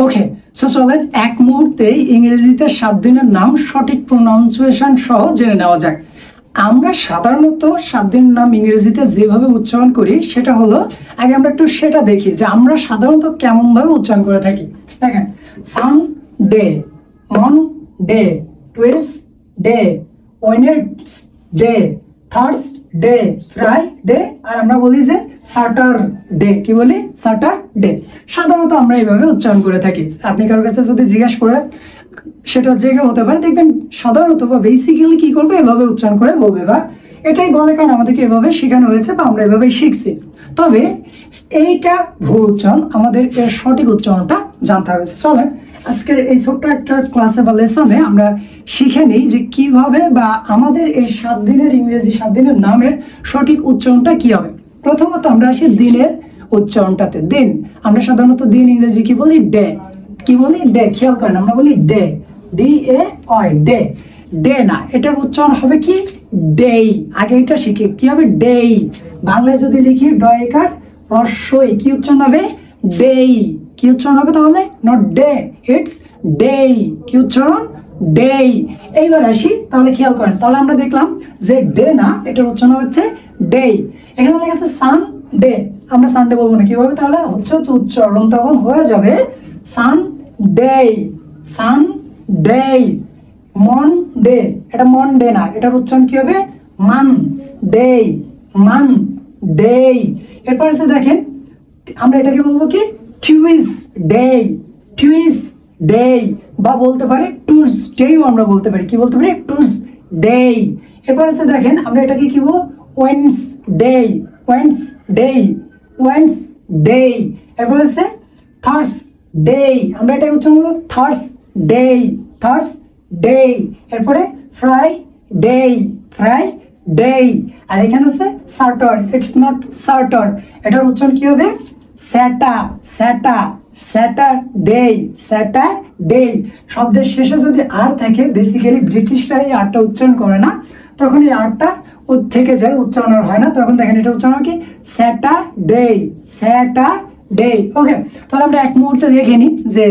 ওকে, so চলেন এক মুহূর্তেই ইংরেজিতে 7 দিনের নাম সঠিক প্রোনাউন্সিয়েশন সহ জেনে নেওয়া যাক। আমরা সাধারণত 7 দিনের নাম ইংরেজিতে যেভাবে উচ্চারণ করি সেটা হলো, আগে আমরা একটু সেটা দেখি যে আমরা সাধারণত কেমনভাবে উচ্চারণ করে থাকি। দেখেন, Sunday, Monday, Tuesday, Wednesday, Thursday, Friday, আর আমরা বলি যে স্যাটারডে। কি বলি? স্যাটারডে। সাধারণত আমরা এইভাবে উচ্চারণ করে থাকি। আপনি কারোর কাছে যদি জিজ্ঞাসা করে, সেটা জায়গা হতে পারে, দেখবেন সাধারণত বা বেসিক্যালি কি করবে, এভাবে উচ্চারণ করে বলবে, বা এটাই বলে, কারণ আমাদেরকে এভাবে শেখানো হয়েছে বা আমরা এভাবেই শিখছি। তবে এইটা ভুল উচ্চারণ, আমাদের এর সঠিক উচ্চারণটা জানতে হবে। চলেন আজকের এই ছোট্ট একটা ক্লাসে বা লেসনে আমরা শিখে নিই যে কিভাবে বা আমাদের এই 7 দিনের ইংরেজি 7 দিনের নামের সঠিক উচ্চারণটা কি হবে। প্রথমত আমরা আসি দিনের উচ্চারণটাতে। দিন, আমরা সাধারণত দিন ইংরেজি কি বলি? ডে। কি বলি? ডে। খেয়াল করেন, আমরা বলি ডে, DAY, ডে। ডে না, এটার উচ্চারণ হবে কি? ডেই। আগে এটা শিখি, কি হবে? ডেই। বাংলায় যদি লিখি ডয়কার রস্যই, কি উচ্চারণ হবে? ডেই। কি উচ্চারণ হবে তাহলে? Not day, it's day. কি উচ্চারণ? ডেই। এইবার আসি, তাহলে খেয়াল করেন, তাহলে আমরা দেখলাম যে ডে না, এটার উচ্চারণ হচ্ছে ডেই। এখানে লেখা আছে সানডে, আমরা সানডে বলবো না। কি হবে তাহলে? হচ্ছে উচ্চারণ তখন হয়ে যাবে সানডে, সানডে। মনডে, এটা মনডে না, এটার উচ্চারণ কি হবে? Monday, Monday. এরপর আছে দেখেন, আমরা এটাকে বলবো কি? টিউসডে, টিউসডে, বা বলতে পারি টুসডেও আমরা বলতে পারি। কি বলতে পারি? টুসডে। এরপর আছে দেখেন, আমরা এটাকে কি বলবো? Wednesday, Wednesday, Wednesday. এরপর আছে থার্সডে, আমরা এটাকে উচ্চারণ করবো থার্সডে, থার্সডে। এরপরে ফ্রাইডে, ফ্রাইডে। আর এখানে আছে স্যাটার, ইটস নট স্যাটার, এটার উচ্চারণ কি হবে? স্যাটা, স্যাটা, স্যাটারডে, স্যাটারডে। শব্দের শেষে যদি আর থাকে, বেসিক্যালি ব্রিটিশরা এই আরটা উচ্চারণ করে না, তখন এই আরটা থেকে যায়, উচ্চারণ হয় না। তখন দেখেন এটা উচ্চারণ কি? Saturday, Saturday. ওকে, তাহলে আমরা এক মুহূর্তে দেখে নিই যে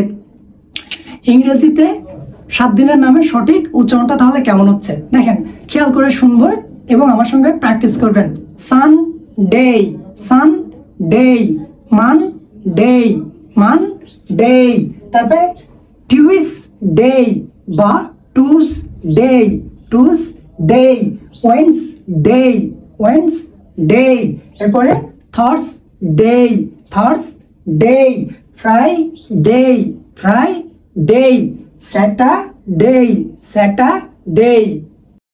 ইংরেজিতে 7 দিনের নামে সঠিক উচ্চারণটা তাহলে কেমন হচ্ছে। দেখেন, খেয়াল করে শুনবো এবং আমার সঙ্গে প্র্যাকটিস করবেন। Sunday, Sunday, Monday, Monday. তারপরে টিউসডে বা টুসডে, টুসডে। Wednesday, Wednesday. এরপরে Thursday, Thursday. Friday, Friday. Saturday, Saturday.